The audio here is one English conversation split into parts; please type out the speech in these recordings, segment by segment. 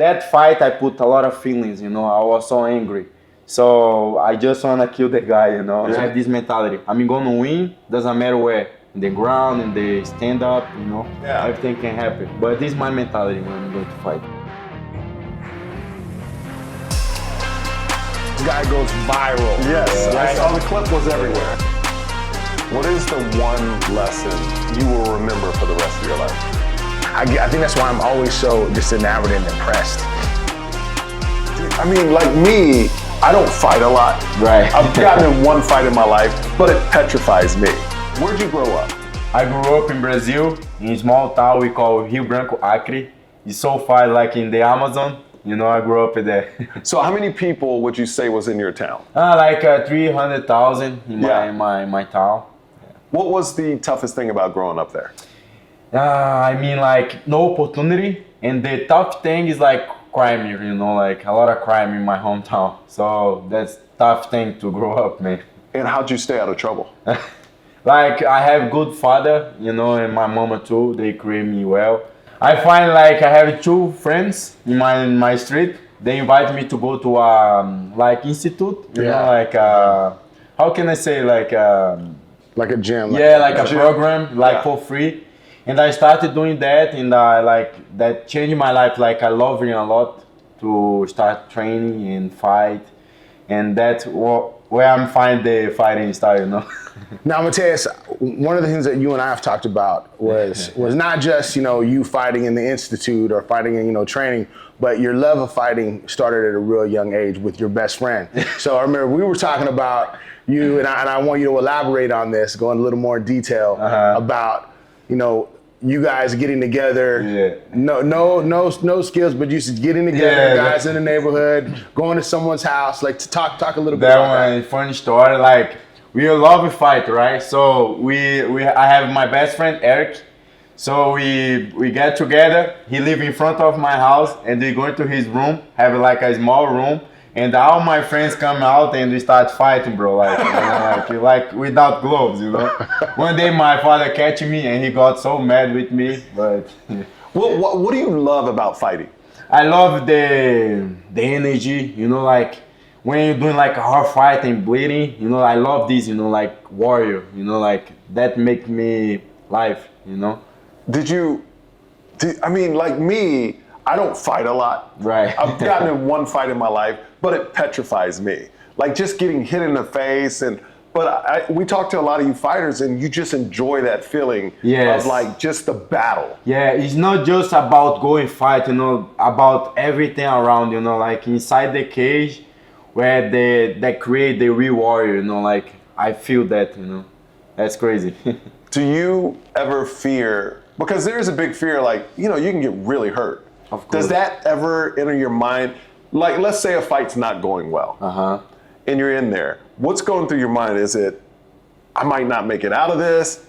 that fight, I put a lot of feelings, you know. I was so angry. So I just want to kill the guy, you know. I have this mentality. I'm going to win, doesn't matter where. In the ground, in the stand-up, you know. Yeah. Everything can happen. But this is my mentality when I'm going to fight. This guy goes viral. Yes, I saw the clip was everywhere. What is the one lesson you will remember for the rest of your life? I think that's why I'm always so just enamored and impressed. I mean, like me, I don't fight a lot. Right. I've gotten in one fight in my life, but it petrifies me. Where'd you grow up? I grew up in Brazil, in a small town we call Rio Branco, Acre. It's so far like in the Amazon. You know, I grew up there. So how many people would you say was in your town? Like 300,000 in my town. What was the toughest thing about growing up there? I mean, like, no opportunity. And the tough thing is like crime, you know, like a lot of crime in my hometown. So that's tough thing to grow up, man. And how'd you stay out of trouble? Like, I have good father, you know, and my mama too. They create me well. I find like I have 2 friends in my street. They invite me to go to like institute, you know, like how can I say, like a gym. Like a program, like for free. And I started doing that, and that changed my life. Like I love it a lot to start training and fight, and that's where I'm finding the fighting style, you know. Now, Matheus, one of the things that you and I have talked about was not just, you know, you fighting in the institute or fighting in, you know, training, but your love of fighting started at a real young age with your best friend. So I remember we were talking about you, and I want you to elaborate on this, go in a little more detail about, you know, you guys getting together, no skills, but you just getting together, guys in the neighborhood, going to someone's house, like to talk a little bit about that. That one, funny story, like, we love fight, right? So I have my best friend Eric. So we get together. He live in front of my house, and we go into his room, have like a small room, and all my friends come out and we start fighting, bro. Like, you know, like without gloves, you know. One day my father catch me, and he got so mad with me. But what do you love about fighting? I love the energy, you know, like. When you're doing like a hard fight and bleeding, you know, I love this, you know, like warrior, you know, like that make me life, you know. I mean, like me, I don't fight a lot. Right. I've gotten in one fight in my life, but it petrifies me. Like just getting hit in the face we talk to a lot of you fighters, and you just enjoy that feeling of like just the battle. Yeah, it's not just about going fight, you know, about everything around, you know, like inside the cage, where they create the real warrior, you know, like I feel that, you know, that's crazy. Do you ever fear, because there is a big fear, like, you know, you can get really hurt. Of course. Does that ever enter your mind? Like, let's say a fight's not going well, and you're in there. What's going through your mind? Is it, I might not make it out of this?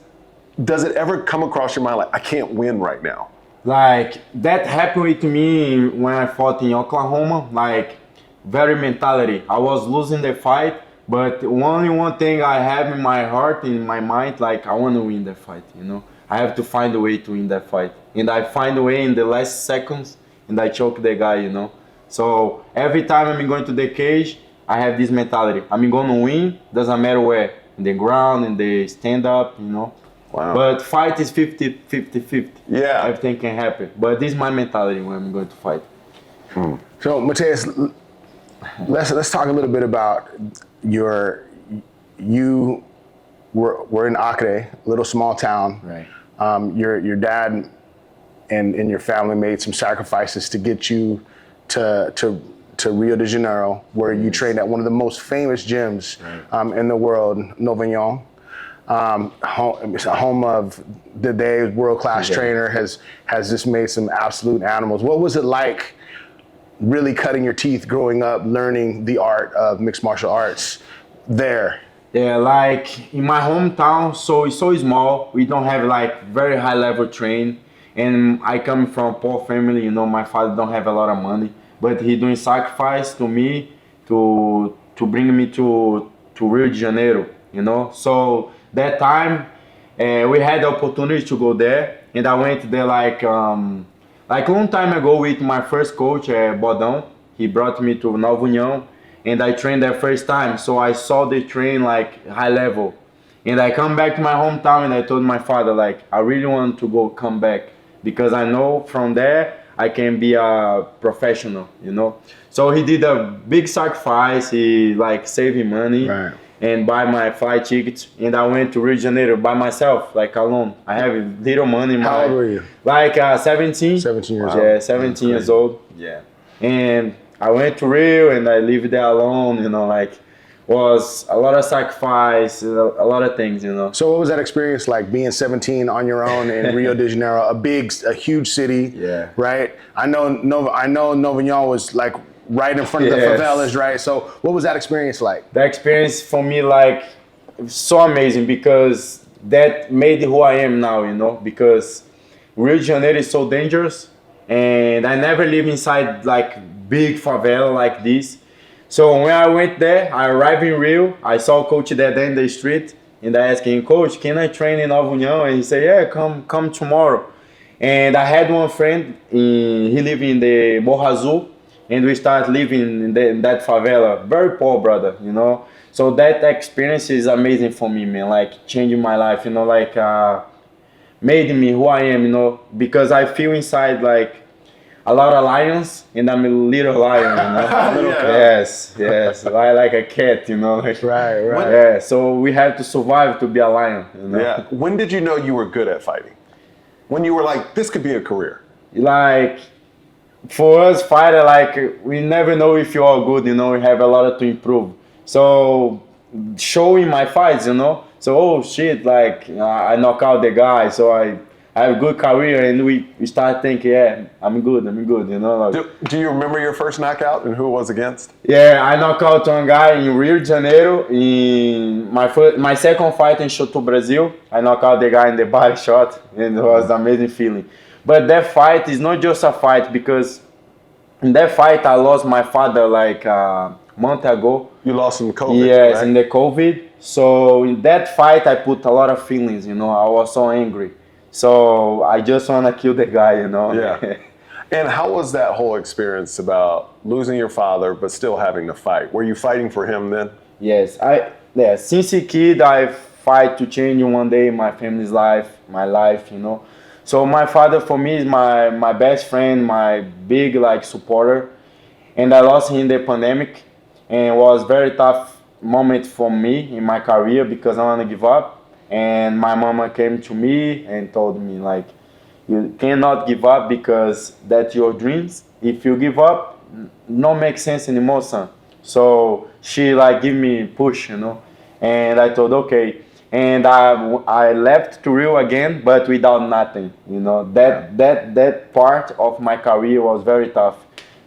Does it ever come across your mind like, I can't win right now? Like, that happened with me when I fought in Oklahoma, like, very mentality. I was losing the fight, but only one thing I have in my heart, in my mind, like I want to win the fight, you know. I have to find a way to win that fight. And I find a way in the last seconds, and I choke the guy, you know. So every time I'm going to the cage, I have this mentality. I'm going to win, doesn't matter where. In the ground, in the stand-up, you know. Wow. But fight is 50-50. Yeah. Everything can happen. But this is my mentality when I'm going to fight. So, Matheus, let's talk a little bit about you were in Acre, a little small town. Right. Your dad and your family made some sacrifices to get you to Rio de Janeiro, where you trained at one of the most famous gyms in the world, Novignon. Home of the day world-class trainer, has just made some absolute animals. What was it like really cutting your teeth growing up, learning the art of mixed martial arts there? Yeah, like in my hometown, so it's so small. We don't have like very high level train, and I come from a poor family. You know, my father don't have a lot of money, but he doing sacrifice to me to bring me to Rio de Janeiro. You know, so that time we had the opportunity to go there, and I went there like like long time ago with my first coach, Bodão. He brought me to Nova União, and I trained there first time. So I saw the train like high level, and I come back to my hometown and I told my father like I really want to come back because I know from there I can be a professional, you know. So he did a big sacrifice. He like saving money. Right. And buy my flight tickets, and I went to Rio de Janeiro by myself, like alone. I have little money. How old were you? Like 17. 17 years old. Yeah, 17 years old. Yeah. And I went to Rio and I lived there alone, you know, like was a lot of sacrifice, a lot of things, you know. So what was that experience like being 17 on your own in Rio de Janeiro, a huge city, Yeah. right? I know Nova União was like right in front of the Yes. favelas, right? So what was that experience like? The experience for me, like, so amazing because that made who I am now, you know, because Rio de Janeiro is so dangerous and I never live inside like big favela like this. So when I went there, I arrived in Rio, I saw Coach there in the street and I asked him, Coach, can I train in Nova União? And he said, yeah, come tomorrow. And I had one friend, he lived in the Morro Azul, and we started living in that favela, very poor, brother, you know. So that experience is amazing for me, man, like changing my life, you know, like made me who I am, you know, because I feel inside like a lot of lions and I'm a little lion, you know. Yes, like a cat, you know. Like, Right. Yeah, so we have to survive to be a lion, you know. Yeah. When did you know you were good at fighting? When you were like, this could be a career? Like, for us fighter, like we never know if you are good, you know, we have a lot to improve. So showing my fights, you know, so oh shit, like I knock out the guy, so I have a good career, and we start thinking, yeah, I'm good, you know. Like, Do you remember your first knockout and who it was against? yeah, I knock out one guy in Rio de Janeiro in my second fight in Shoto Brazil. I knock out the guy in the body shot, and it was an amazing feeling. But that fight is not just a fight because in that fight I lost my father like a month ago. You lost in COVID. Yes, right? in the COVID. So in that fight I put a lot of feelings, you know. I was so angry. So I just want to kill the guy, you know. Yeah. And how was that whole experience about losing your father but still having to fight? Were you fighting for him then? Yes, since a kid I fight to change one day my family's life, my life, you know. So my father for me is my best friend, my big like supporter, and I lost him in the pandemic, and it was very tough moment for me in my career because I want to give up. And my mama came to me and told me like, you cannot give up because that's your dreams. If you give up, no make sense anymore, son. So she like give me push, you know, and I told okay. And I left to Rio again, but without nothing, you know. That part of my career was very tough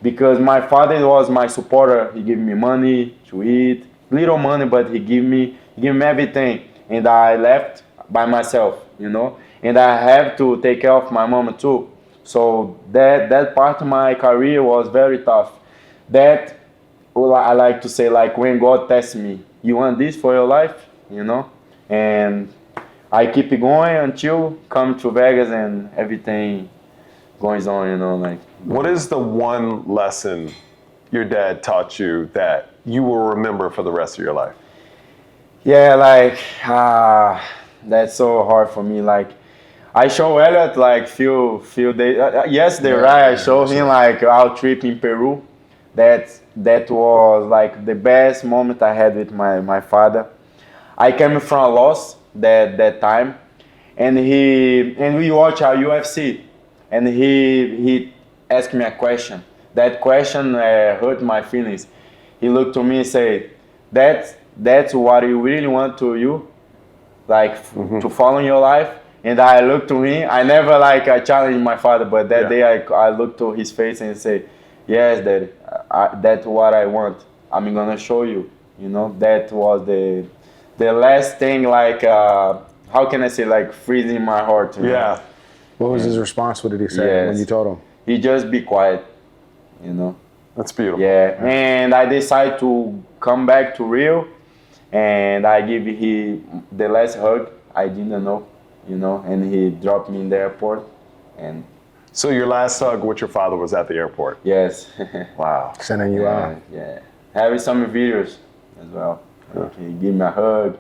because my father was my supporter. He gave me money to eat, little money, but he gave me everything. And I left by myself, you know. And I have to take care of my mama too. So that part of my career was very tough. That I like to say, like when God tests me, you want this for your life, you know. And I keep it going until come to Vegas and everything goes on, you know, like. What is the one lesson your dad taught you that you will remember for the rest of your life? Yeah, like that's so hard for me. Like I show Elliott like few days yesterday, right? I showed him like our trip in Peru. That was like the best moment I had with my father. I came from a loss that time, and we watch our UFC, and he asked me a question. That question hurt my feelings. He looked to me and said, "That's what you really want to you, like to follow in your life." And I looked to him. I never like I challenged my father, but that day I looked to his face and said, "Yes, Daddy, that's what I want. I'm gonna show you." You know, that was the last thing, like, how can I say, like, freezing my heart. You know? What was his response? What did he say when you told him? He just be quiet, you know. That's beautiful. Yeah, and I decided to come back to Rio, and I give him the last hug. I didn't know, you know, and he dropped me in the airport, and So your last hug with your father was at the airport. Yes. Wow. Sending you out. Yeah. Having some videos as well. Okay, give me a hug.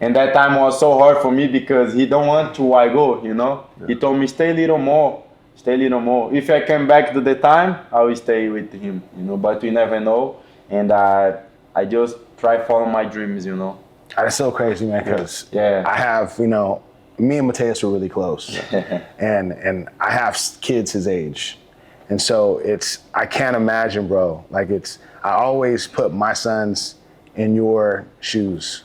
And that time was so hard for me because he don't want to I go, you know. He told me stay a little more. If I come back to the time, I will stay with him, you know. But we never know. And I just try follow my dreams, you know. That's so crazy, man. Because Yeah. I have, me and Matheus are really close, and I have kids his age, and so I can't imagine, bro. Like I always put my sons in your shoes,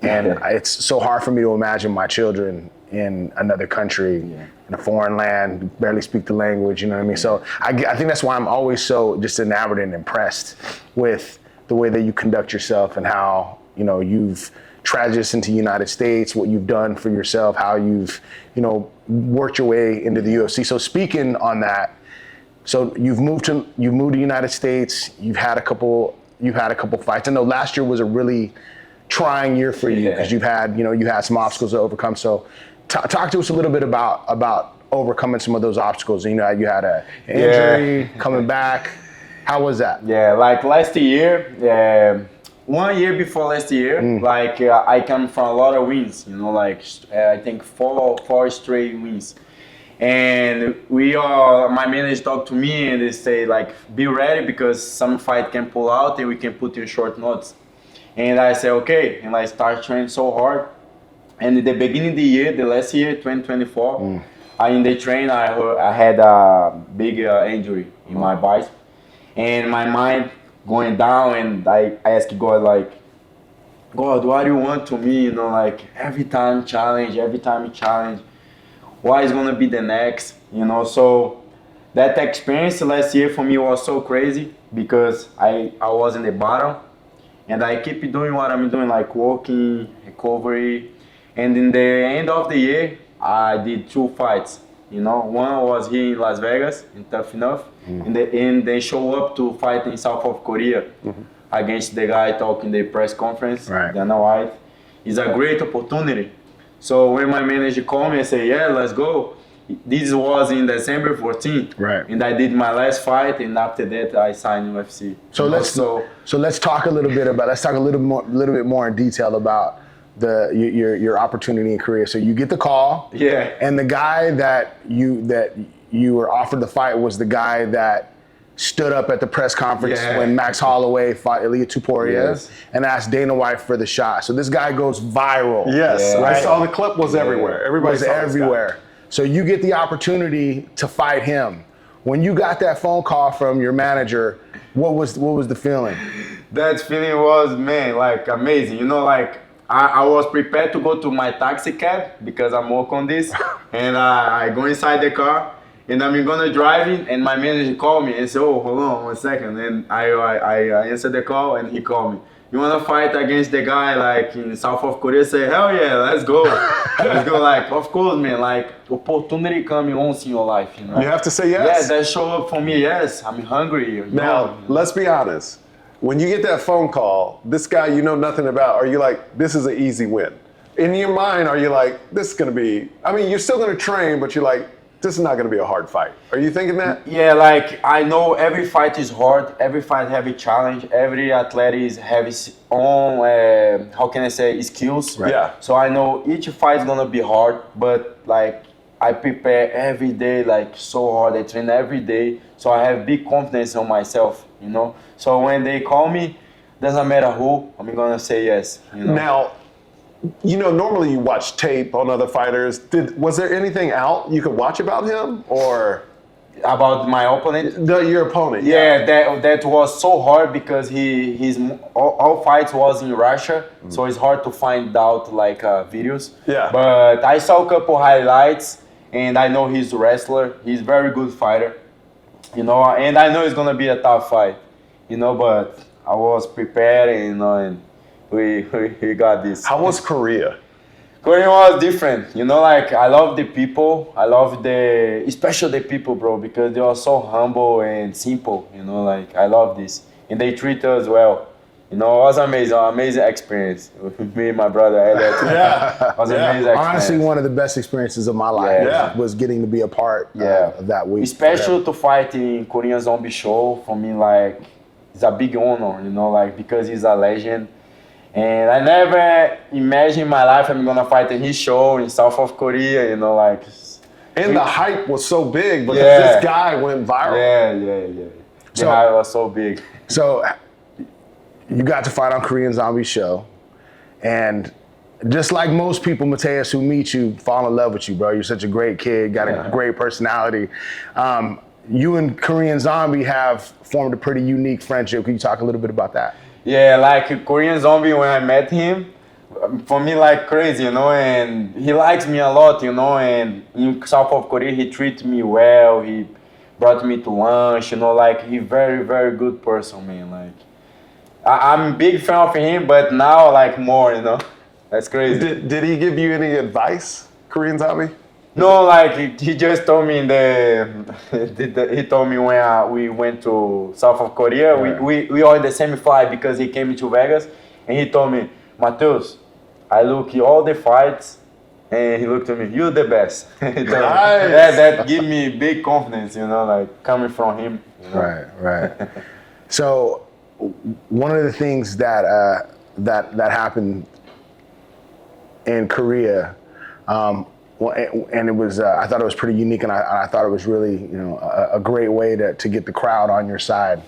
and it's so hard for me to imagine my children in another country, in a foreign land, barely speak the language. You know what I mean? So I think that's why I'm always so just enamored and impressed with the way that you conduct yourself and how you've transitioned to the United States, what you've done for yourself, how you've, worked your way into the UFC. So speaking on that, so you've moved to the United States. You've had a couple fights. I know last year was a really trying year for you because you had some obstacles to overcome. So talk to us a little bit about overcoming some of those obstacles. You had an injury coming back. How was that? Yeah, like last year. 1 year before last year, I come from a lot of wins, I think four straight wins. And my manager talked to me and they say be ready because some fight can pull out and we can put in short notes. And I say, okay, and I start training so hard. And at the beginning of the year, the last year, 2024, in the train, I had a big injury in my bicep. And my mind going down, and I asked God, God, what do you want to me? Every time challenge, what is gonna be the next? So that experience last year for me was so crazy because I was in the bottom, and I keep doing what I'm doing, walking, recovery, and in the end of the year, I did 2 fights. One was here in Las Vegas, in Tough Enough, and they show up to fight in South of Korea against the guy talking the press conference, Dana White. It's a great opportunity. So when my manager called me and said, yeah, let's go. This was in December 14th, and I did my last fight, and after that I signed UFC. So let's talk a little bit more in detail about your opportunity in Korea. So you get the call, and the guy that you were offered the fight was the guy that stood up at the press conference when Max Holloway fought Elliott and asked Dana White for the shot. So this guy goes viral. Yes, I saw the clip was everywhere. Everybody saw everywhere. So you get the opportunity to fight him. When you got that phone call from your manager, what was the feeling? That feeling was, amazing. I was prepared to go to my taxi cab because I'm working on this, and I go inside the car, and I'm gonna drive in, and my manager called me and said, oh, hold on 1 second, and I answered the call, and he called me. You wanna fight against the guy in South of Korea? I say, hell yeah, let's go. Let's go, of course, man, opportunity coming once in your life, You have to say yes. Yeah, that show up for me, yes, I'm hungry. Now, let's be honest. When you get that phone call, this guy you know nothing about, are you this is an easy win? In your mind, are you this is going to be, you're still going to train, but you're this is not going to be a hard fight. Are you thinking that? Yeah, I know every fight is hard, every fight have a challenge, every athlete have his own, skills. Right. Yeah. So I know each fight is going to be hard, but I prepare every day so hard, I train every day, so I have big confidence on myself, So when they call me, doesn't matter who, I'm gonna say yes. Now, normally you watch tape on other fighters. Was there anything out you could watch about him, or about my opponent? Your opponent? Yeah, that was so hard because his all fights was in Russia, so it's hard to find out videos. Yeah. But I saw a couple highlights, and I know he's a wrestler. He's a very good fighter, and I know it's gonna be a tough fight. But I was prepared, and we got this. How was Korea? Korea was different, I love the people. I love especially the people, bro, because they are so humble and simple, I love this. And they treat us well. You know, it was amazing experience with me and my brother Elliott. It was amazing experience. Honestly, one of the best experiences of my life was getting to be a part of that week. Especially to fight in Korean Zombie Show, for me, like, it's a big honor, you know, like, because he's a legend. And I never imagined in my life I'm gonna fight in his show in South of Korea, you know, like. And the hype was so big because this guy went viral. Yeah. The hype was so big. So you got to fight on Korean Zombie Show, and just like most people, Matheus, who meet you, fall in love with you, bro. You're such a great kid, got a great personality. You and Korean Zombie have formed a pretty unique friendship. Can you talk a little bit about that? Yeah, like Korean Zombie, when I met him, for me, like crazy, you know, and he likes me a lot, you know, and in South of Korea, he treated me well, he brought me to lunch, you know, like, he very, very good person, man, like. I'm a big fan of him, but now, like, more, you know, that's crazy. Did he give you any advice, Korean Zombie? No, like, he just told me he told me when we went to South of Korea, we are in the same flight because he came to Vegas, and he told me, Matheus, I look at all the fights, and he looked at me, you're the best. Nice. That give me big confidence, you know, like, coming from him. You know? Right. So one of the things that happened in Korea, and it was I thought it was pretty unique, and I thought it was really, you know, a great way to get the crowd on your side.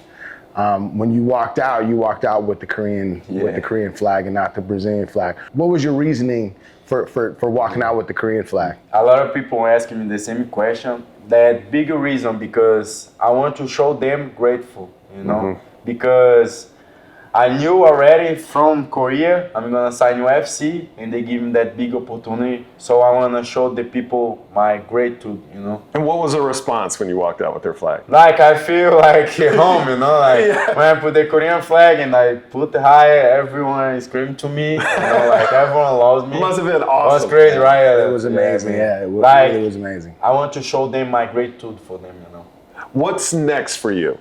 When you walked out with the Korean flag and not the Brazilian flag. What was your reasoning for walking out with the Korean flag? A lot of people asking me the same question. That bigger reason because I want to show them grateful, you know, because I knew already from Korea I'm gonna sign UFC, and they give me that big opportunity. So I wanna show the people my gratitude, you know. And what was the response when you walked out with their flag? Like, I feel like home, you know, like when I put the Korean flag and I put the high, everyone is screaming to me, you know, like everyone loves me. It must have been awesome. It was crazy, right? It was amazing. It was amazing. I want to show them my gratitude for them, you know. What's next for you?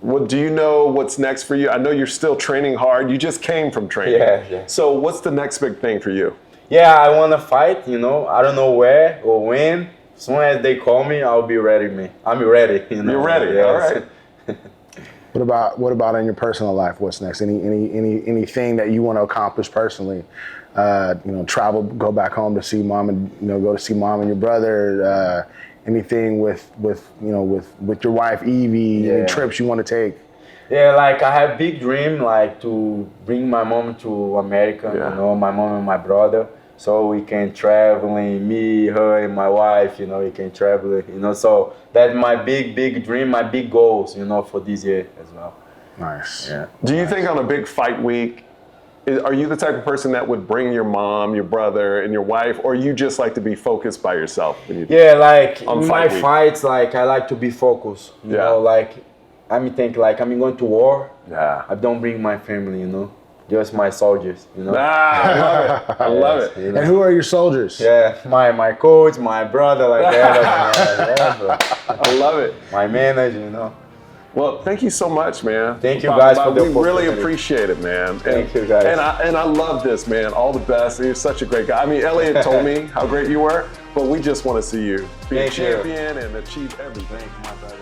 What do you know what's next for you? I know you're still training hard. You just came from training. Yeah. So what's the next big thing for you? Yeah, I want to fight, you know. I don't know where or when. As soon as they call me, I'll be ready, man. I'm ready, you know. You're ready, yes. All right. What about in your personal life? What's next? Anything that you want to accomplish personally? You know, travel, go back home to see mom, and go to see mom and your brother. Anything with your wife Evie? Any trips you want to take? Yeah, like I have big dream, like to bring my mom to America. You know, my mom and my brother, so we can travel. Me, her, and my wife. You know, we can travel. You know, so that's my big dream, my big goals. You know, for this year as well. Nice. Yeah. Do you think on a big fight week, are you the type of person that would bring your mom, your brother, and your wife, or you just like to be focused by yourself? Yeah, like in my week? fights, like I like to be focused. You know, like I'm going to war. Yeah. I don't bring my family. You know, just my soldiers. You know. I love it. I love it. You know? And who are your soldiers? Yeah, my coach, my brother, like that. I love it. My manager, you know. Well, thank you so much, man. Thank you guys for the opportunity. We really opportunity. appreciate it, man. Thank you guys. And I love this, man. All the best. You're such a great guy. I mean, Elliott told me how great you were, but we just want to see you be a champion and achieve everything. Thank you, my brother.